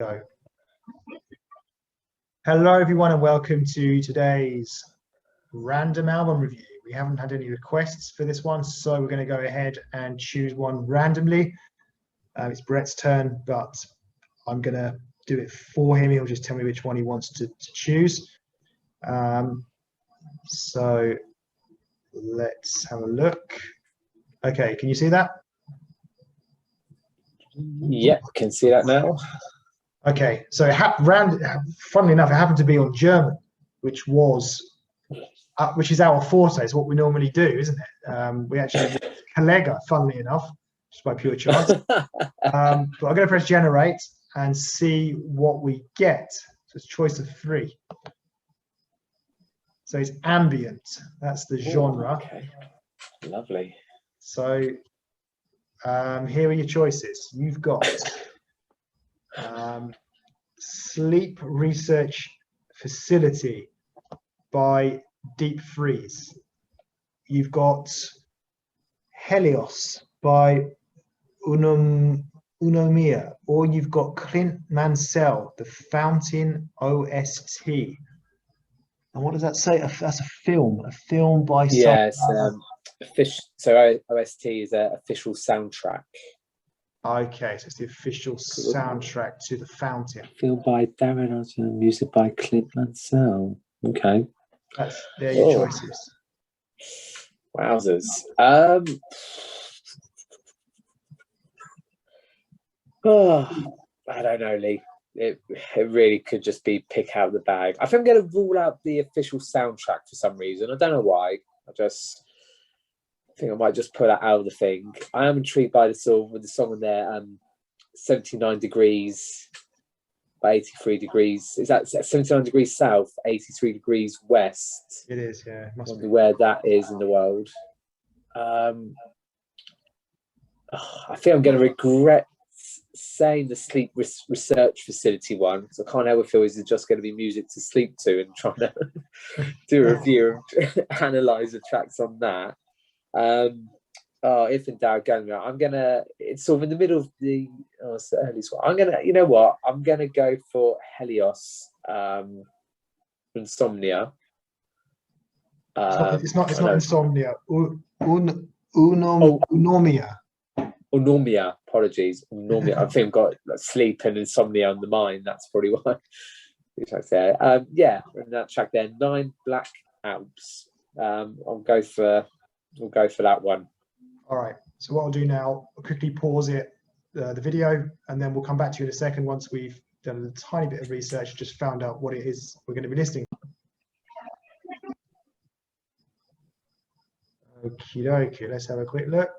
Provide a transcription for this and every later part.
Go. Hello everyone and welcome to today's random album review. We haven't had any requests for this one, so we're going to go ahead and choose one randomly. It's Brett's turn, but I'm going to do it for him. He'll just tell me which one he wants to choose. So let's have a look. Okay, can you see that? Yep, can see that now. Okay, so funnily enough, it happened to be on German, which is our forte. It's what we normally do, isn't it? We actually Kollega, funnily enough, just by pure chance. But I'm going to press generate and see what we get. So it's a choice of 3. So it's ambient. That's the genre. Okay. Lovely. So here are your choices. You've got Sleep Research Facility by Deep Freeze. You've got Helios by Unomia, or you've got Clint Mansell, The Fountain OST. And what does that say? That's a film by yes. So OST is an official soundtrack. Okay, so it's the official soundtrack to The Fountain. Film by Darren Osmond, music by Clint Mansell. Okay. They're your choices. Wowzers. I don't know, Lee. It really could just be pick out the bag. I think I'm going to rule out the official soundtrack for some reason. I don't know why. I think I might just put that out of the thing. I am intrigued by the song with the song in there, 79 degrees by 83 degrees. Is that 79 degrees south, 83 degrees west? It is, yeah. It must be where that is in the world. I think I'm going to regret saying the Sleep Research Facility one, because I can't ever feel it's just going to be music to sleep to and trying to do a review and analyse the tracks on that. If in doubt, it's sort of in the middle of the it's the earliest one. You know what? I'm gonna go for Helios, Insomnia. It's not Insomnia. Unomia. Unomia, apologies. Unomia. I think I've got sleep and insomnia on the mind. That's probably why. And that track there, 9 Black Alps. We'll go for that one. All right. So what I'll do now, I'll quickly pause the video, and then we'll come back to you in a second once we've done a tiny bit of research, just found out what it is we're going to be listening. Okie dokie, let's have a quick look.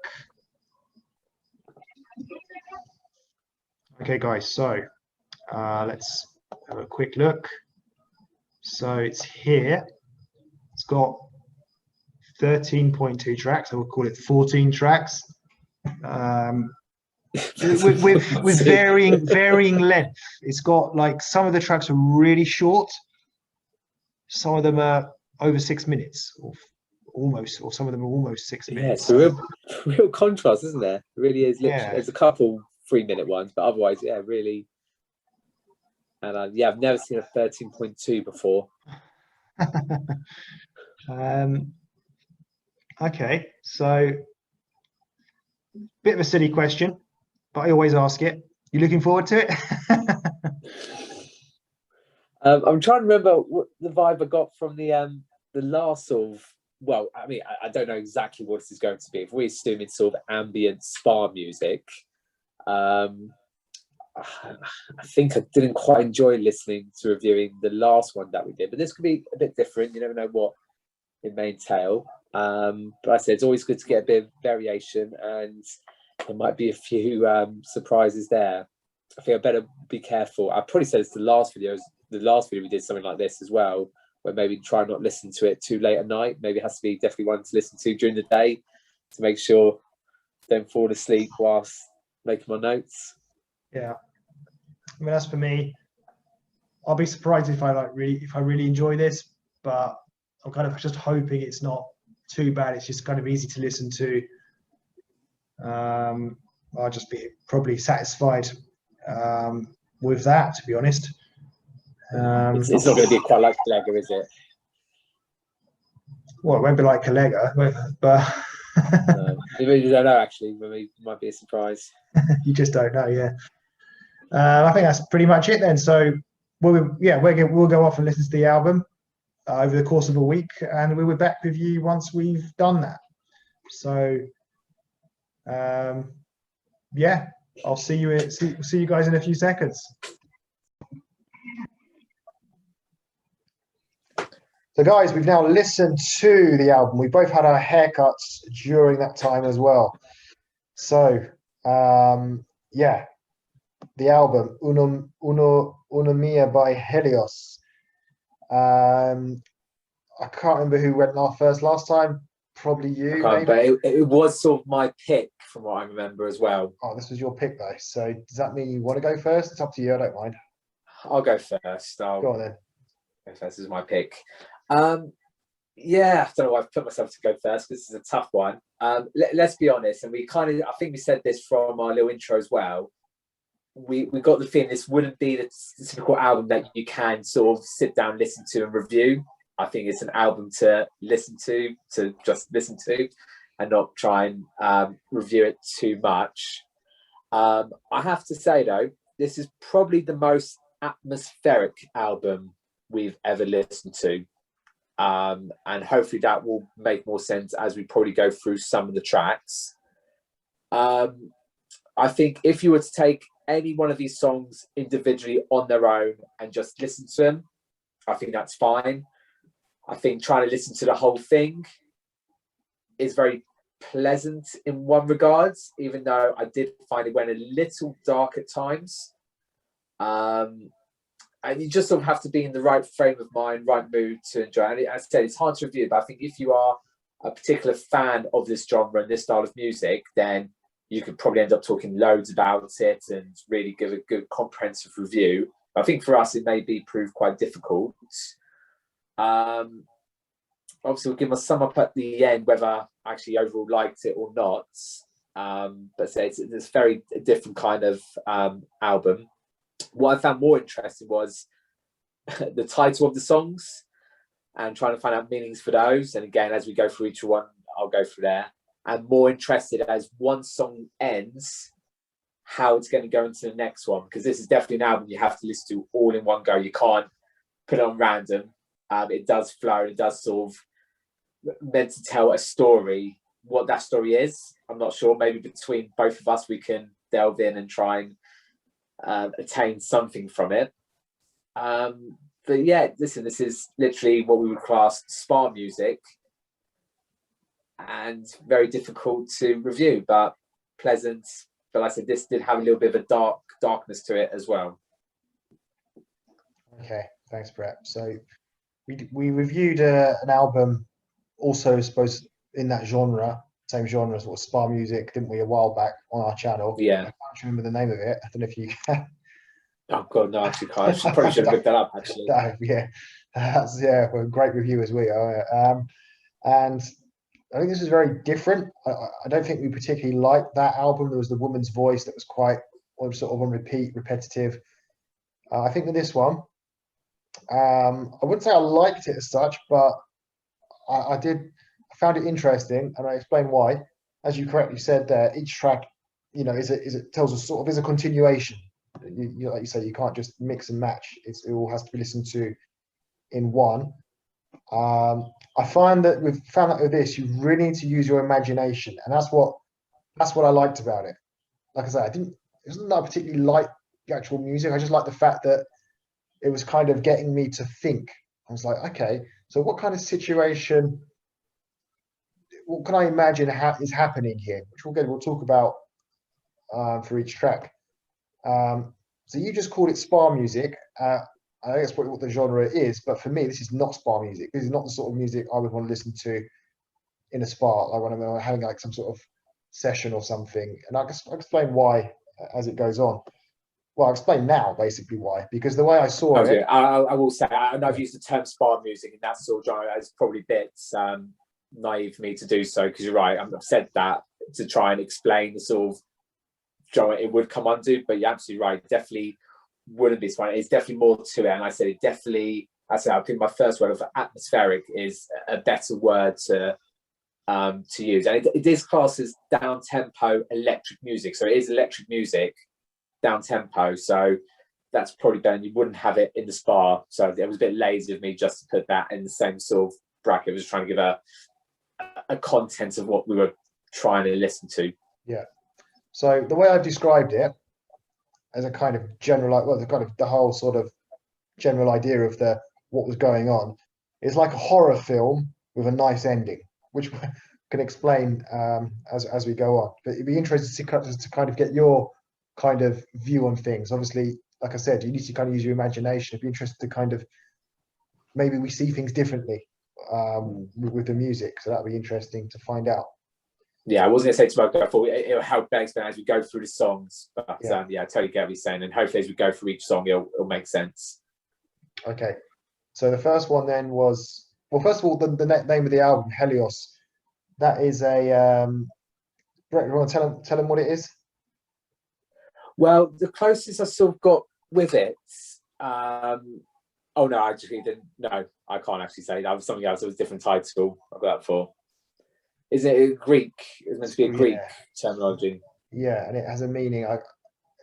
Okay, guys, so let's have a quick look. So it's here. It's got 13.2 tracks. I would call it 14 tracks, with varying length. It's got like some of the tracks are really short, some of them are over 6 minutes, or some of them are almost 6 minutes. Yeah, it's a real contrast, isn't there? It really is. Literally, there's a couple 3-minute ones, but otherwise, yeah, really. And I've never seen a 13.2 before. Okay, so bit of a silly question, but I always ask it. You looking forward to it? I'm trying to remember what the vibe I got from the last sort of. Well, I mean, I don't know exactly what this is going to be. If we assume it's sort of ambient spa music, I think I didn't quite enjoy listening to reviewing the last one that we did, but this could be a bit different. You never know what it may entail. But I said it's always good to get a bit of variation, and there might be a few surprises there. I think I better be careful. I probably said it's the last video we did something like this as well, where maybe try not listen to it too late at night. Maybe it has to be definitely one to listen to during the day to make sure I don't fall asleep whilst making my notes. Yeah, I mean, that's for me. I'll be surprised if I really enjoy this, but I'm kind of just hoping it's not too bad. It's just kind of easy to listen to. I'll just be probably satisfied with that, to be honest. It's not going to be quite like Collega, is it? Well, it won't be like Collega, but you don't know, actually. It might be a surprise. You just don't know, yeah. I think that's pretty much it then. So we'll go off and listen to the album over the course of a week, and we'll be back with you once we've done that. So yeah, I'll see you guys in a few seconds. So guys, we've now listened to the album. We both had our haircuts during that time as well. So yeah, the album Unomia by Helios. I can't remember who went first last time. Probably you, maybe. But it was sort of my pick from what I remember as well. Oh, this was your pick though. So does that mean you want to go first? It's up to you. I don't mind. I'll go first. Go on then. Go first. This is my pick. Yeah, I don't know why I've put myself to go first because this is a tough one. Let's be honest, and I think we said this from our little intro as well. We got the feeling this wouldn't be the typical album that you can sort of sit down, listen to, and review. I think it's an album to listen to just listen to, and not try and review it too much. I have to say though, this is probably the most atmospheric album we've ever listened to. And hopefully that will make more sense as we probably go through some of the tracks. I think if you were to take any one of these songs individually on their own and just listen to them, I think that's fine. I think trying to listen to the whole thing is very pleasant in one regards, even though I did find it went a little dark at times. And you just sort of have to be in the right frame of mind, right mood to enjoy it. And as I said, it's hard to review, but I think if you are a particular fan of this genre and this style of music, then you could probably end up talking loads about it and really give a good comprehensive review. I think for us, it may prove quite difficult. Obviously, we'll give a sum up at the end whether I actually overall liked it or not. But say it's a very different kind of album. What I found more interesting was the title of the songs and trying to find out meanings for those. And again, as we go through each one, I'll go through there. And more interested as one song ends, how it's going to go into the next one. Because this is definitely an album you have to listen to all in one go. You can't put it on random. It does flow. It does sort of meant to tell a story. What that story is, I'm not sure. Maybe between both of us, we can delve in and try and attain something from it. But yeah, listen, this is literally what we would class spa music and very difficult to review, but pleasant. But like I said, this did have a little bit of a darkness to it as well. Okay, thanks, Brett. So we reviewed an album also supposed in that genre, same genre as what spa music, didn't we, a while back on our channel? Yeah. I can't remember the name of it. I don't know if you can. Oh God, no, actually can't. I probably should have looked that up actually. No, yeah, well, a great review as we are. And I think this is very different. I don't think we particularly liked that album. There was the woman's voice that was quite sort of on repeat, repetitive. I think with this one, I wouldn't say I liked it as such, but I found it interesting, and I explain why. As you correctly said there, each track, tells us sort of is a continuation. Like you say, you can't just mix and match. It all has to be listened to in one. I find that we've found that with this, you really need to use your imagination, and that's what I liked about it. Like I said, it wasn't that I particularly like the actual music. I just like the fact that it was kind of getting me to think. I was like, okay, so what kind of situation? What can I imagine is happening here? Which we'll talk about for each track. So you just called it spa music. I think that's probably what the genre is, but for me, this is not spa music. This is not the sort of music I would want to listen to in a spa, like when I'm having like some sort of session or something. And I'll explain why as it goes on. Well, I'll explain now basically why, because the way I saw it. I will say, I know I've used the term spa music in that sort of genre. It's probably a bit naive for me to do so, because you're right. I've said that to try and explain the sort of genre it would come under, but you're absolutely right. Definitely wouldn't be surprised. It's definitely more to it. And I said, I think my first word of atmospheric is a better word to use. And it is classed as down tempo electric music. So it is electric music, down tempo. So that's probably better. You wouldn't have it in the spa. So it was a bit lazy of me just to put that in the same sort of bracket. I was trying to give a content of what we were trying to listen to. Yeah. So the way I described it as a kind of general, the whole sort of general idea of what was going on is like a horror film with a nice ending, which can explain as we go on. But it'd be interesting to kind of get your kind of view on things. Obviously, like I said, you need to kind of use your imagination. It'd be interesting to kind of, maybe we see things differently with the music. So that'd be interesting to find out. Yeah, I wasn't going to say to I thought it'll help better explain as we go through the songs. But I totally get what you're saying. And hopefully as we go through each song, it'll make sense. Okay. So the first one then was, well, first of all, the name of the album, Helios. That is Brett, you want to tell him what it is? Well, the closest I sort of got with it, oh no, I actually didn't. No, I can't actually say that. Was something else. It was a different title. I got that for. Is it a Greek? It's meant to be a Greek terminology. Yeah, and it has a meaning. I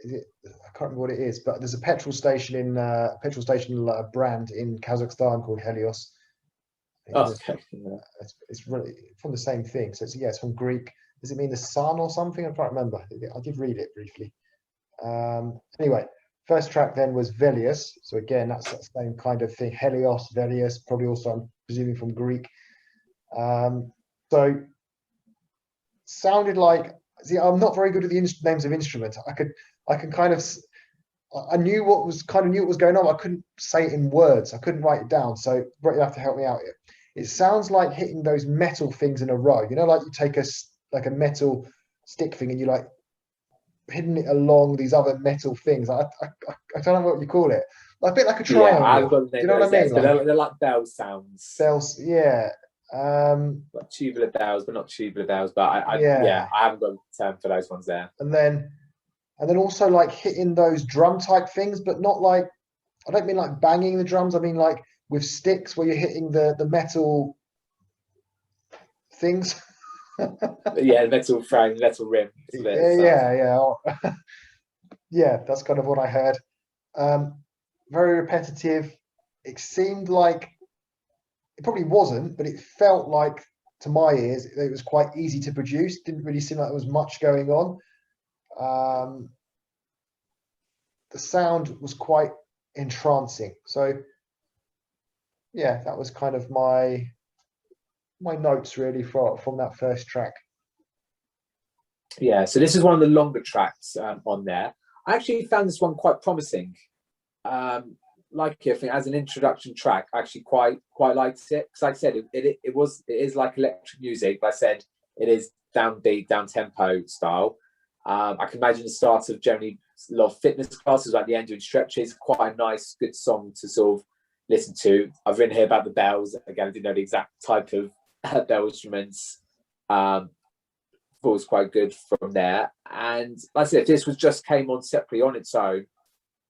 can't remember what it is, but there's a petrol station brand in Kazakhstan called Helios. Okay. It's really from the same thing. So it's from Greek. Does it mean the sun or something? I can't remember. I did read it briefly. Anyway, first track then was Velios. So again, that's that same kind of thing. Helios, Velios, probably also, I'm presuming, from Greek. So sounded like, see, I'm not very good at the names of instruments. I can kind of, I knew what was going on. I couldn't say it in words. I couldn't write it down. So Brett, you have to help me out here. It sounds like hitting those metal things in a row. You know, like you take a metal stick thing and you like hitting it along these other metal things. I don't know what you call it. Like a bit like a triangle. Yeah, I've got the name. Do you know what I mean? They're like bell sounds. Bells, yeah. Like tubular bells, but not tubular bells. But I haven't got a term for those ones there. And then also like hitting those drum type things, but not like, I don't mean like banging the drums. I mean like with sticks where you're hitting the metal things. Yeah, metal frame, metal rim. Yeah. Yeah, that's kind of what I heard. Very repetitive. It seemed like, it probably wasn't, but it felt like, to my ears, it was quite easy to produce. Didn't really seem like there was much going on. The sound was quite entrancing. So yeah, that was kind of my notes really from that first track. Yeah, so this is one of the longer tracks on there. I actually found this one quite promising. Like I think as an introduction track, I actually quite liked it, because like I said, it is like electric music, but I said it is downbeat, down tempo style. I can imagine the start of generally a lot of fitness classes, like the end doing stretches. Quite a nice, good song to sort of listen to. I've written here about the bells. Again, I didn't know the exact type of bell instruments. Thought it was quite good from there. And like I said, if this just came on separately on its own,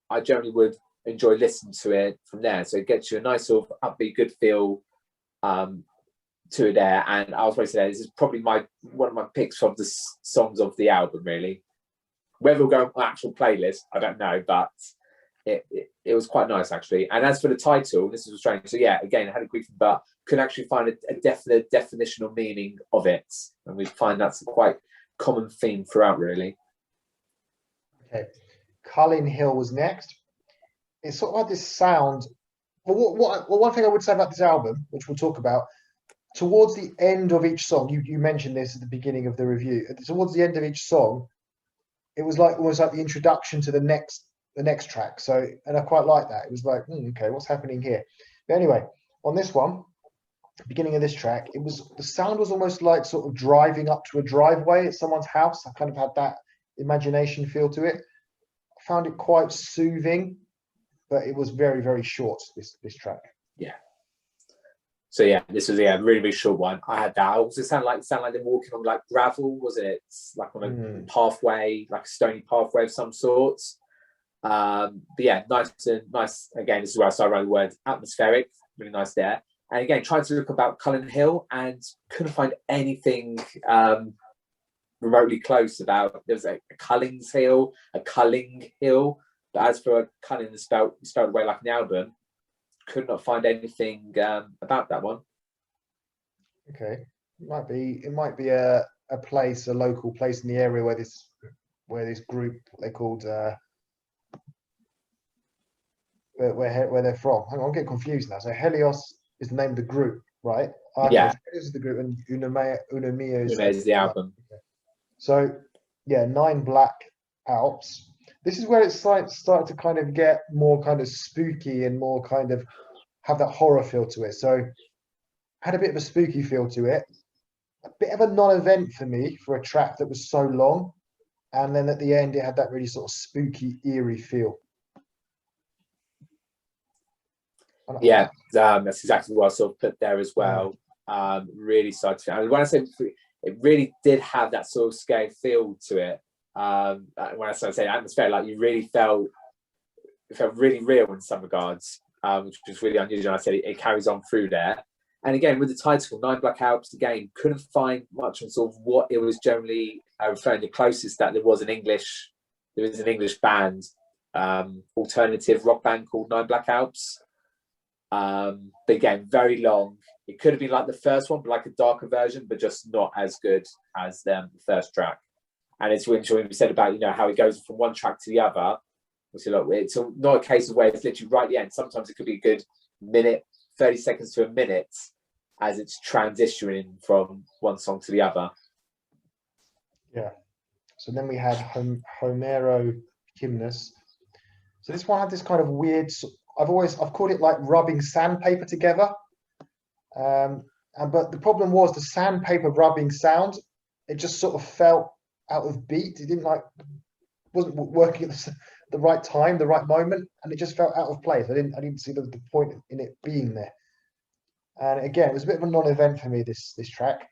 I generally would enjoy listening to it from there. So it gets you a nice sort of upbeat, good feel to it there. And I was going to say, this is probably one of my picks from the songs of the album, really. Whether we'll go on actual playlist, I don't know, but it was quite nice, actually. And as for the title, this is strange. So yeah, again, I had a brief, but could actually find a definite definitional meaning of it. And we find that's a quite common theme throughout, really. Okay. Cullen Hill was next. It's sort of like this sound. Well, one thing I would say about this album, which we'll talk about, towards the end of each song, you mentioned this at the beginning of the review. Towards the end of each song, it was almost like the introduction to the next track. So, and I quite like that. It was like, okay, what's happening here? But anyway, on this one, beginning of this track, the sound was almost like sort of driving up to a driveway at someone's house. I kind of had that imagination feel to it. I found it quite soothing, but it was very, very short, this track. Yeah. So yeah, this was really, really short one. I had that. It also sounded like they're walking on like gravel, was it? Like on a pathway, like a stony pathway of some sorts. But yeah, nice. Again, this is where I started writing the word atmospheric. Really nice there. And again, trying to look about Cullen Hill and couldn't find anything remotely close about. There's a Cullings Hill, a Culling Hill, but as for Cullen spelled away like an album, could not find anything about that one. Okay, it might be a place, a local place in the area where this group, they called where they're from. Hang on, I'm getting confused now. So Helios is the name of the group, right? Okay, Yeah, so Helios is the group, and Unomia is there's the album. Okay. So yeah, 9 Black Alps. This is where it started to kind of get more kind of spooky and more kind of have that horror feel to it. So had a bit of a spooky feel to it. A bit of a non-event for me for a track that was so long. And then at the end, it had that really sort of spooky, eerie feel. Yeah, that's exactly what I sort of put there as well. Really excited. And when I say it really did have that sort of scary feel to it. When I say atmosphere, like you really felt really real in some regards, which was really unusual. And I said it carries on through there. And again, with the title, 9 Black Alps, again, couldn't find much on sort of what it was generally referring. The closest that there was an English band, alternative rock band called 9 Black Alps. But again, very long. It could have been like the first one, but like a darker version, but just not as good as the first track. And it's when we said about, how it goes from one track to the other. Look, it's not a case of where it's literally right at the end. Sometimes it could be a good minute, 30 seconds to a minute as it's transitioning from one song to the other. Yeah. So then we had Homero Gymnus. So this one had this kind of weird, I've called it like rubbing sandpaper together. But the problem was the sandpaper rubbing sound, it just sort of felt out of beat. It wasn't working at the right time, the right moment, and it just felt out of place. I didn't see the point in it being there. And again, it was a bit of a non-event for me, this track.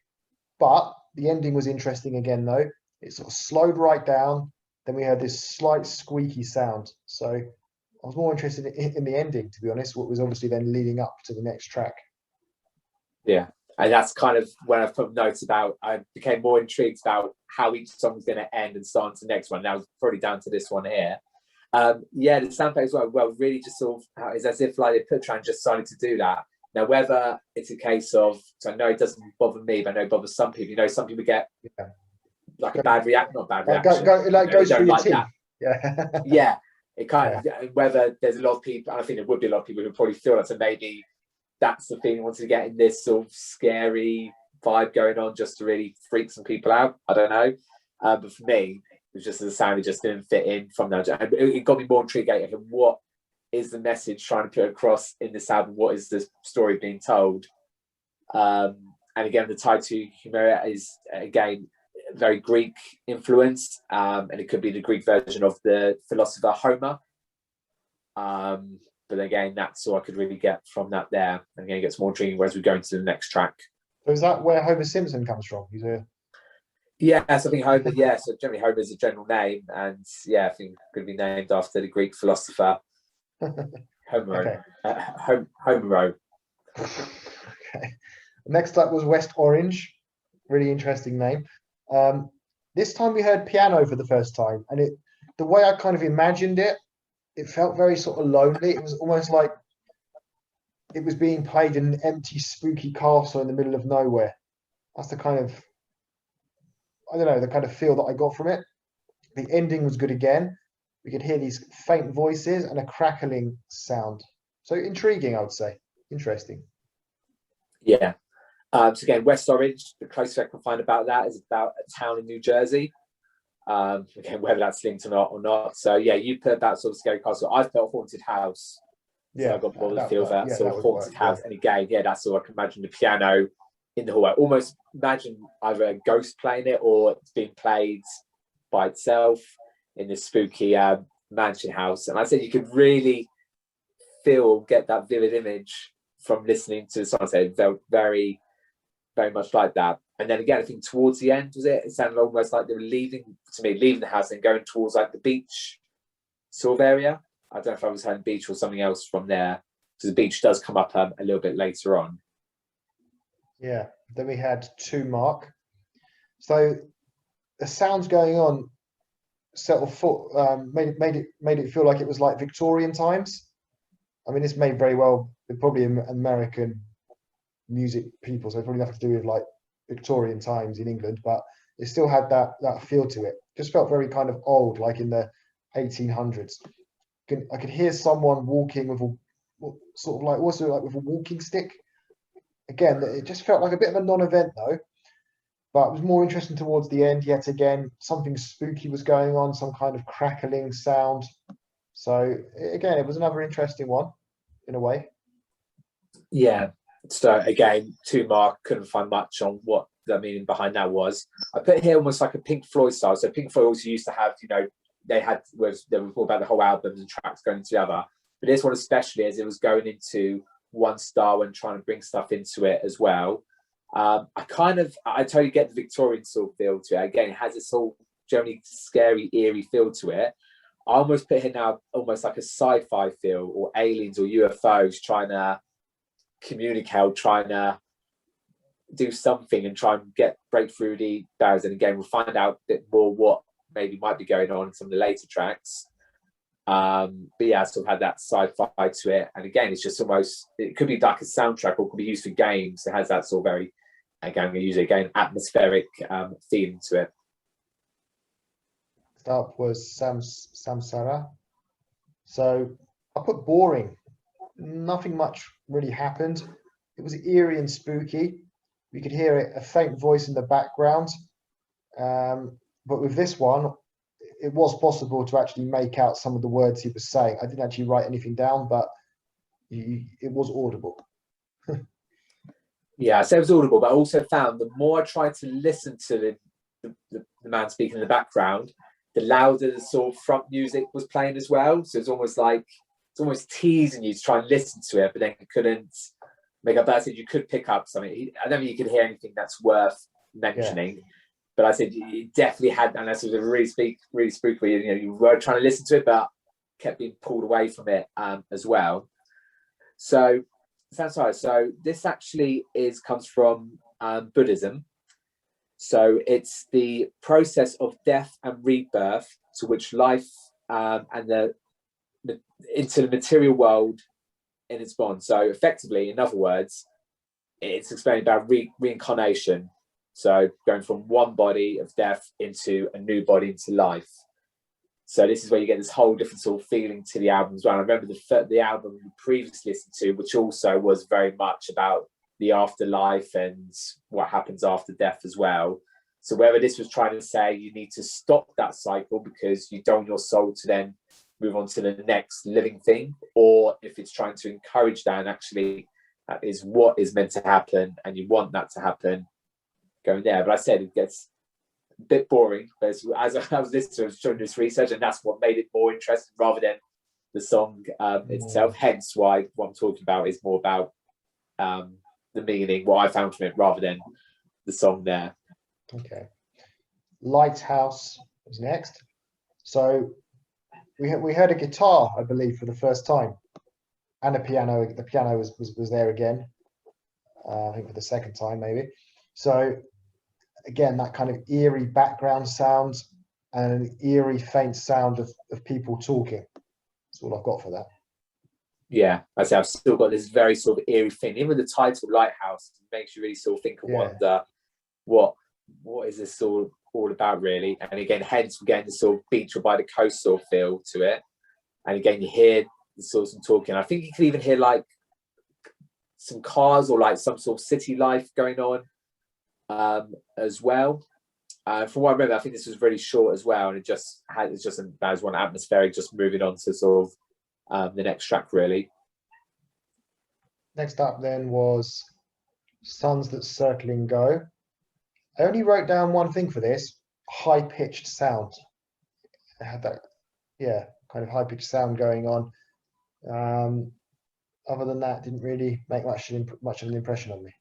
But the ending was interesting again, though. It sort of slowed right down. Then we had this slight squeaky sound. So I was more interested in the ending, to be honest, what was obviously then leading up to the next track. Yeah. And that's kind of when I put notes about, I became more intrigued about how each song was going to end and start into the next one. Now it's probably down to this one here. The soundtrack as well, really just sort of, it's as if like they put and just started to do that. Now, whether it's a case of, so I know it doesn't bother me, but I know it bothers some people. Some people get like a bad reaction, not bad reaction. Goes through your teeth. That. Yeah. Yeah. It kind of, whether there's a lot of people, I think there would be a lot of people who probably feel that, so maybe that's the thing, wanted to get in this sort of scary vibe going on just to really freak some people out. I don't know. But for me, it was just the sound, it just didn't fit in from that. It got me more intrigued. Okay, what is the message trying to put across in this album? What is the story being told? And again, the title Humera is again very Greek influenced, and it could be the Greek version of the philosopher Homer. But again, that's all I could really get from that there. And again, it gets more intriguing as we go into the next track. So is that where Homer Simpson comes from? Yes, I think Homer. Yeah, so generally Homer is a general name, and I think it could be named after the Greek philosopher Homer. Okay. Homero. Okay. Next up was West Orange. Really interesting name. This time we heard piano for the first time, and the way I kind of imagined it felt very sort of lonely. It was almost like it was being played in an empty, spooky castle in the middle of nowhere. That's the kind of, I don't know, the kind of feel that I got from it. The ending was good again. We could hear these faint voices and a crackling sound. So intriguing, I would say. Interesting. Yeah. So again, West Orange, the closest I can find about that is about a town in New Jersey. Again, whether that's linked or not. So you put that sort of scary castle. I've put a haunted house. So I got more the feel of that sort of haunted house. Yeah. And again, that's all I can imagine, the piano in the hallway. Almost imagine either a ghost playing it or it's being played by itself in this spooky mansion house. And I said you could really get that vivid image from listening to the song. It felt very, very much like that. And then again, I think towards the end, it sounded almost like they were leaving the house and going towards like the beach sort of area. I don't know if I was hearing beach or something else from there, because the beach does come up a little bit later on. Yeah. Then we had 2 mark. So the sounds going on made it feel like it was like Victorian times. I mean, this may very well be probably American music people, so it's probably nothing to do with like Victorian times in England, but it still had that feel to it. Just felt very kind of old, like in the 1800s. I could hear someone walking with a sort of like also like with a walking stick. Again, it just felt like a bit of a non-event though. But it was more interesting towards the end. Yet again, something spooky was going on, some kind of crackling sound. So again, it was another interesting one in a way. Yeah. So again, 2 mark, couldn't find much on what the meaning behind that was. I put here almost like a Pink Floyd style. So Pink Floyd also used to have, they were all about the whole albums and tracks going into the other. But this one especially, as it was going into one style and trying to bring stuff into it as well. I totally get the Victorian sort of feel to it. Again, it has this whole generally scary, eerie feel to it. I almost put here now almost like a sci-fi feel, or aliens or UFOs trying to communicate, trying to do something and try and break through the barriers. And again, we'll find out a bit more what maybe might be going on in some of the later tracks. But yeah, I sort of had that sci-fi to it. And again, it's just almost, it could be like a soundtrack or it could be used for games. It has that sort of very, again, I'm going to use it again, atmospheric feeling to it. That was Samsara. So I put boring. Nothing much really happened. It was eerie and spooky. We could hear a faint voice in the background. But with this one, it was possible to actually make out some of the words he was saying. I didn't actually write anything down, but it was audible. Yeah, so it was audible, but I also found the more I tried to listen to the man speaking in the background, the louder the sort of front music was playing as well. So it's almost teasing you to try and listen to it, but then you couldn't make up. But I said you could pick up something. I don't think you could hear anything that's worth mentioning. Yeah. But I said it definitely had, and that's a really spooky. You were trying to listen to it, but kept being pulled away from it as well. So this actually comes from Buddhism. So it's the process of death and rebirth to which life and into the material world in its bond. So effectively, in other words, it's explaining about reincarnation. So going from one body of death into a new body into life. So this is where you get this whole different sort of feeling to the album as well. I remember the album we previously listened to, which also was very much about the afterlife and what happens after death as well. So whether this was trying to say you need to stop that cycle because you don't want your soul to then move on to the next living thing, or if it's trying to encourage that and actually that is what is meant to happen and you want that to happen, going there. But I said it gets a bit boring, but as I was listening to it, I was doing this research, and that's what made it more interesting rather than the song itself. Hence why what I'm talking about is more about the meaning, what I found from it, rather than the song there. Okay. Lighthouse was next. So we heard a guitar, I believe, for the first time, and a piano. The piano was there again. I think for the second time, maybe. So again, that kind of eerie background sound and an eerie faint sound of people talking. That's all I've got for that. Yeah, I say I've still got this very sort of eerie thing. Even the title Lighthouse makes you really sort of think and wonder what is this all about really. And again, hence we're getting the sort of beach or by the coast sort of feel to it. And again, you hear the sort of some talking. I think you can even hear like some cars or like some sort of city life going on as well. From what I remember, I think this was really short as well, and it's just as one atmospheric, just moving on to sort of the next track really. Next up then was Suns That Circle and Go. I only wrote down one thing for this: high-pitched sound. It had that, kind of high-pitched sound going on. Other than that, didn't really make much of an impression on me.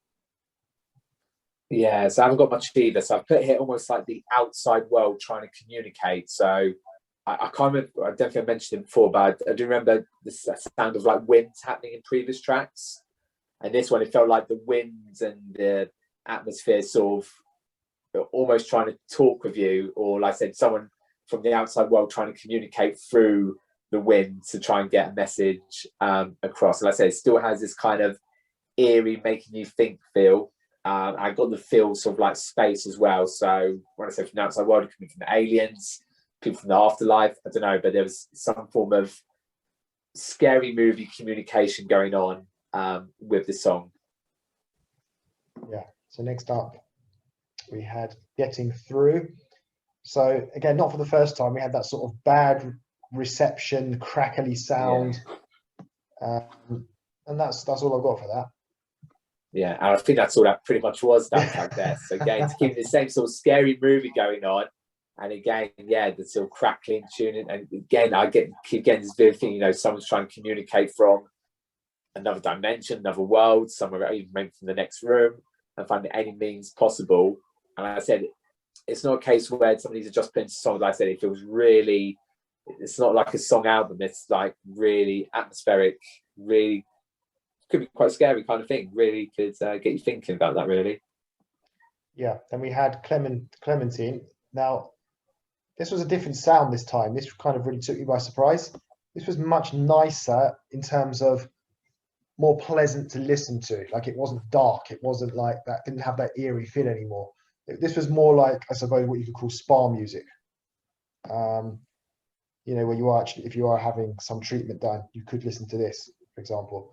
Yeah, so I haven't got much either. So I've put here almost like the outside world trying to communicate. So I can't remember. I don't think I mentioned it before, but I do remember the sound of like wind happening in previous tracks, and this one it felt like the winds and the atmosphere sort of almost trying to talk with you, or like I said, someone from the outside world trying to communicate through the wind to try and get a message across. And like I said, it still has this kind of eerie, making you think feel. I got the feel sort of like space as well. So when I say from the outside world, it could be from the aliens, people from the afterlife. I don't know, but there was some form of scary movie communication going on with the song. Yeah. So next up, we had Getting Through. So again, not for the first time, we had that sort of bad reception, crackly sound, and that's all I've got for that. Yeah, and I think that's all that pretty much was that track there. So again, to keep the same sort of scary movie going on, and again, yeah, the sort of crackling tuning, and again, I keep getting this vivid thing, you know, someone's trying to communicate from another dimension, another world, somewhere even maybe from the next room, and finding any means possible. And like I said, it's not a case where some of these are just playing songs. Like I said, it feels really, it's not like a song album. It's like really atmospheric, really could be quite scary kind of thing. Really could get you thinking about that, really. Yeah. Then we had Clementine. Now, this was a different sound this time. This kind of really took me by surprise. This was much nicer in terms of more pleasant to listen to. Like, it wasn't dark. It wasn't like that, didn't have that eerie feel anymore. This was more like, I suppose, what you could call spa music. You know, where you are actually, if you are having some treatment done, you could listen to this, for example.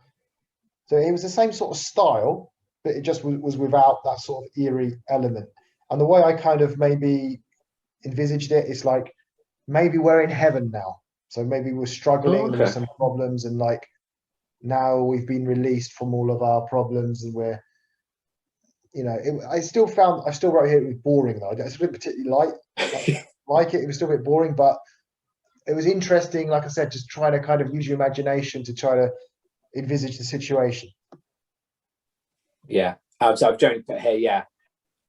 So it was the same sort of style, but it just was without that sort of eerie element. And the way I kind of maybe envisaged it is like, maybe we're in heaven now. So maybe we're struggling, there were some problems, and like now we've been released from all of our problems, and we're, you know, I still wrote here it was boring though. I didn't particularly like it. It was still a bit boring, but it was interesting. Like I said, just trying to kind of use your imagination to try to envisage the situation. Yeah. So I've generally put here,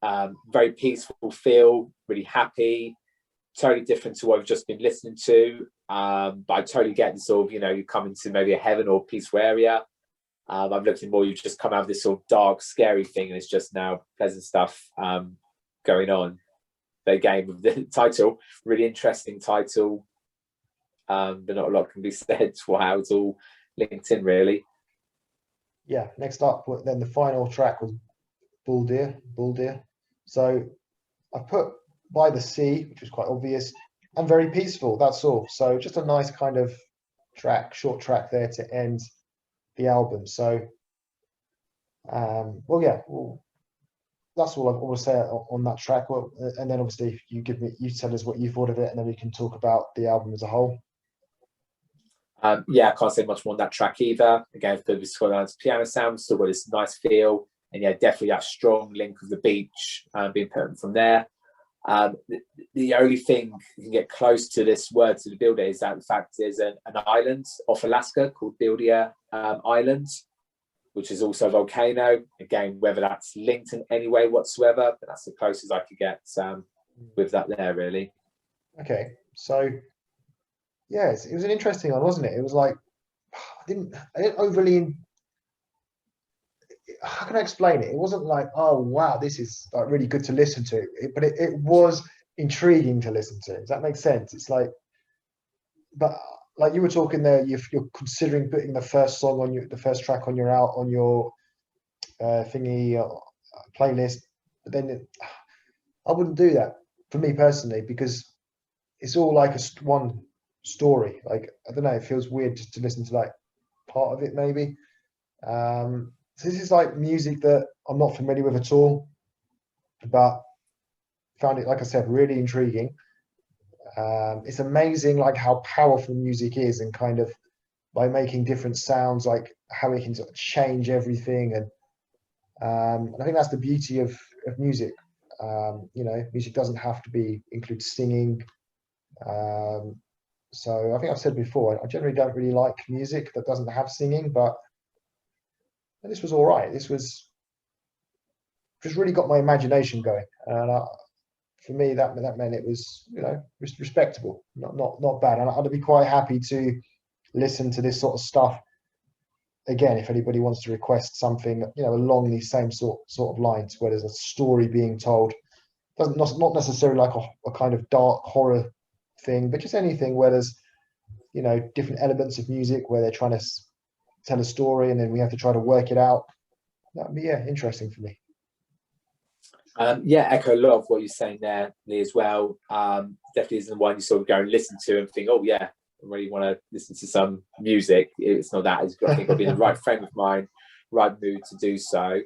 yeah, very peaceful feel, really happy, totally different to what we've just been listening to. But I totally get the sort of, you know, you come into maybe a heaven or peaceful area. I'm looking more, you've just come out of this sort of dark, scary thing, and it's just now pleasant stuff going on. But again, with the title, really interesting title, but not a lot can be said for how it's all linked in, really. Yeah. Next up, then the final track was Bull Deer. So I put By the Sea, which was quite obvious, and very peaceful. That's all. So just a nice kind of short track there to end the album. So, that's all I want to say on that track. Well, and then obviously you tell us what you thought of it, and then we can talk about the album as a whole. Yeah, I can't say much more on that track either. Again, it's got a piano sound, still got this nice feel, and yeah, definitely that strong link of the beach being put from there. The only thing you can get close to this word to the Builder is that the fact there's an island off Alaska called Builder Island, which is also a volcano. Again, whether that's linked in any way whatsoever, but that's the closest I could get with that there, really. Okay, so yes, it was an interesting one, wasn't it? It was like I didn't overly. How can I explain it? It wasn't like, oh wow, this is like really good to listen to, but it was intriguing to listen to. Does that make sense? It's like, but like you were talking there, you're considering putting the first track on your thingy playlist, but then I wouldn't do that for me personally, because it's all like one story. Like, I don't know, it feels weird just to listen to like part of it maybe. So this is like music that I'm not familiar with at all, but found it, like I said, really intriguing. It's amazing like how powerful music is, and kind of by making different sounds, like how it can sort of change everything. And I think that's the beauty of music. You know, music doesn't have to include singing. So I think I've said before, I generally don't really like music that doesn't have singing, but this was all right. This was just really got my imagination going, and for me, that meant it was, you know, respectable, not bad. And I'd be quite happy to listen to this sort of stuff again if anybody wants to request something, you know, along these same sort of lines, where there's a story being told. Doesn't not necessarily like a kind of dark horror thing, but just anything where there's, you know, different elements of music where they're trying to tell a story, and then we have to try to work it out. That'd be interesting for me. Yeah, echo a lot of what you're saying there, Lee, as well. Definitely isn't the one you sort of go and listen to and think, oh yeah, I really want to listen to some music. It's not that. I think I'll be in the right frame of mind, right mood to do so.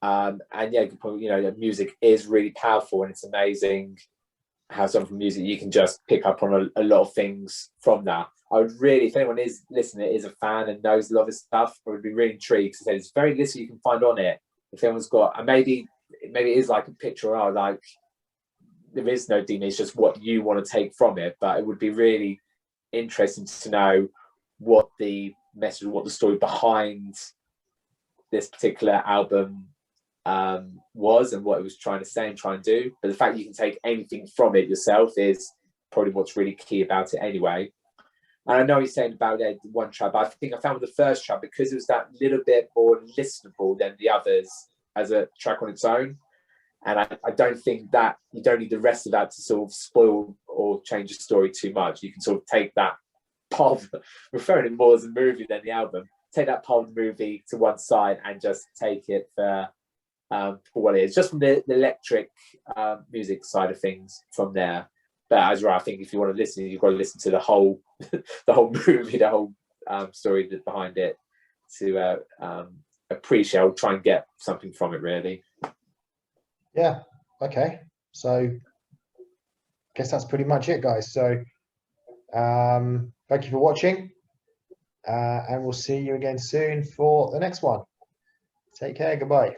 And yeah, good point. You know, music is really powerful, and it's amazing how some from music you can just pick up on a lot of things from that. I would really, if anyone is listening, is a fan and knows a lot of this stuff, I would be really intrigued, because there's very little you can find on it. If anyone's got, and maybe it is like a picture, or like there is no demon, it's just what you want to take from it. But it would be really interesting to know what the message, what the story behind this particular album was, and what it was trying to say and try and do. But the fact you can take anything from it yourself is probably what's really key about it anyway. And I know he's saying about one track, but I think I found with the first track, because it was that little bit more listenable than the others as a track on its own. And I don't think that you don't need the rest of that to sort of spoil or change the story too much. You can sort of take that part of, referring it more as a movie than the album, take that part of the movie to one side and just take it for what it is, just from the electric music side of things from there. But as well, I think if you want to listen, you've got to listen to the whole the whole movie, the whole story behind it to appreciate or try and get something from it, really. Yeah. Okay. So I guess that's pretty much it, guys. So thank you for watching, and we'll see you again soon for the next one. Take care. Goodbye.